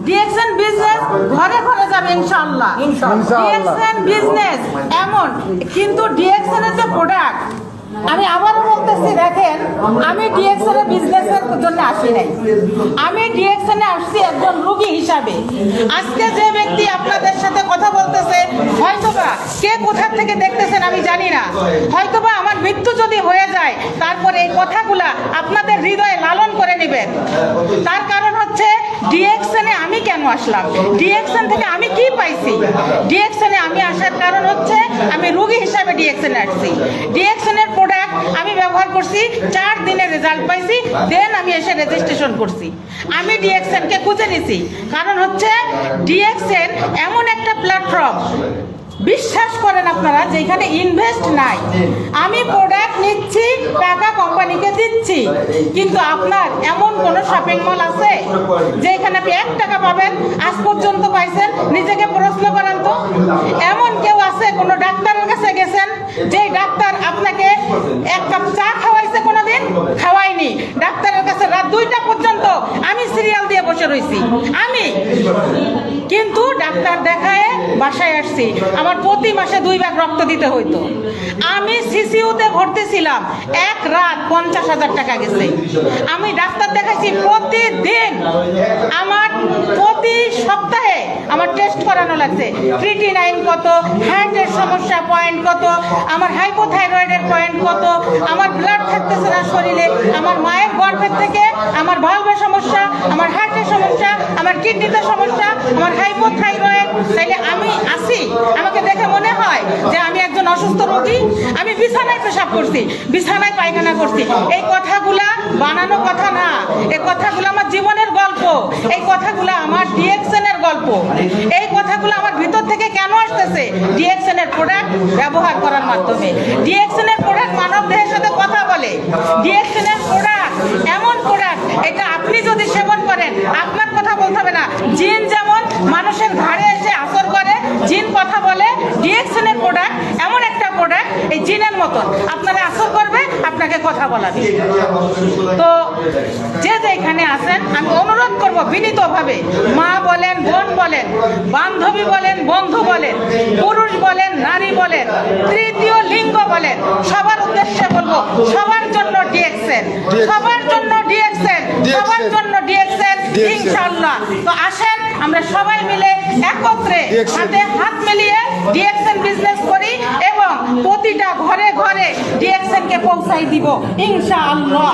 DXN business ঘরে ঘরে যাবে ইনশাআল্লাহ। ডিএক্সএন বিজনেস এমন, কিন্তু ডিএক্সএন এর যে প্রোডাক্ট, আমি আবারও বলতেছি, দেখেন আমি ডিএক্সএন এর বিজনেসের জন্য আসি নাই, আমি ডিএক্সএন এ আসছি একজন রোগী হিসাবে। আজকে যে ব্যক্তি আপনাদের সাথে কথা বলতেছে, হয়তোবা কে কোথা থেকে দেখতেছেন আমি জানি না, হয়তোবা আমার মৃত্যু যদি হয়ে যায় তারপরে এই কথাগুলা আপনাদের হৃদয়ে লালন করে নেবেন। তার কারণ হচ্ছে ডিএক্সএন এ আমি কেন আসলাম, ডিএক্সএন থেকে আমি কি পাইছি। ডিএক্সএন এ আমি আসার কারণ হচ্ছে আমি রোগী হিসাবে ডিএক্সএন এ আসছি। ডিএক্সএন এর প্রোডাক্ট আমি ব্যবহার করছি, 4 দিনের রেজাল্ট পাইছি, দেন আমি এসে রেজিস্ট্রেশন করছি। আমি ডিএক্সএন কে খুঁজে নিছি, কারণ হচ্ছে ডিএক্সএন এমন একটা প্ল্যাটফর্ম, বিশ্বাস করেন আপনারা, যেখানে ইনভেস্ট নাই। আমি প্রোডাক্ট নিচ্ছি, টাকা কোম্পানিকে দিচ্ছি, কিন্তু আপনার এমন কোন শপিং মল আছে যেখানে আপনি 1 টাকা পাবেন? আজ পর্যন্ত পাইছেন? নিজেকে প্রশ্ন করেন তো। এমন কেউ আছে, কোন ডাক্তারের কাছে গেছেন যে ডাক্তার আপনাকে 1 কাপ চা খাওয়াইছে? কোনোদিন খাওয়াইনি। ডাক্তারের কাছে রাত 2টা পর্যন্ত আমি সিরিয়াল দিয়ে বসে রয়েছি আমি, কিন্তু ডাক্তার দেখায় বাসায় আসছি। আমার প্রতি মাসে 2 ব্যাগ রক্ত দিতে হইতো। আমি সিসিউতে ভর্তি ছিলাম, 1 রাত 50,000 টাকা গেছে। আমি ডাক্তার দেখাইছি প্রতিদিন, আমার প্রতি সপ্তাহে আমার টেস্ট করানো লাগছে। ক্রিটিনাইন কত, হার্টের সমস্যা পয়েন্ট কত, আমার হাইপোথাইরয়েডের পয়েন্ট কত, আমার ব্লাড থাকতেছে না শরীরে, আমার মায়ের গর্ভের থেকে আমার ভালভের সমস্যা, আমার হার্টের সমস্যা, আমার কিডনিতে সমস্যা, আমার হাইপোথাইরয়েড। তাইলে আমি আসি, আমাকে দেখে মনে হয় যে আমি একজন অসুস্থ রোগী? আমি বিছানায় পেশাব করছি, বিছানায় পায়খানা করছি। এই কথাগুলা বানানো কথা না, এই কথাগুলো আমার জীবনের গল্প, এই কথাগুলো আমার ডিএক্সএন এর গল্প। এই কথাগুলো আমার ভিতর থেকে কেন আসতেছে? ডিএক্সএন এর প্রোডাক্ট ব্যবহার করার মাধ্যমে। ডিএক্সএন এর প্রোডাক্ট মানব দেহের সাথে কথা বলে। ডিএক্সএন এর প্রোডাক্ট এমন প্রোডাক্ট, এটা আপনি যদি সেবন করেন আপনার কথা বলতে হবে না। জিন যেমন মানুষের ঘাড়ে এসে আসর করে, জিন কথা বলে, ডিএক্সএন এর প্রোডাক্ট এমন একটা প্রোডাক্ট, এই জিনের মতন আপনারা আসর করবে, আপনাকে কথা বলাবে। তো যে যেখানে আছেন, আমি অনুরোধ করব বিনীতভাবে, মা বলেন, বোন বলেন, বান্ধবী বলেন, বন্ধু বলেন, পুরুষ বলেন, নারী বলেন, তৃতীয় লিঙ্গ বলেন, সবার উদ্দেশ্যে বলবো, সবার জন্য ডিএক্সএন, সবার জন্য ডিএক্সএন, সবার জন্য ডিএক্সএন ইনশাআল্লাহ। তো আসেন আমরা সবাই মিলে একত্রে হাতে হাত মিলিয়ে ডিএক্সএন বিজনেস করি এবং প্রতিটা ঘরে ঘরে ডিএক্সএন কে পৌঁছাই দিব ইনশাআল্লাহ।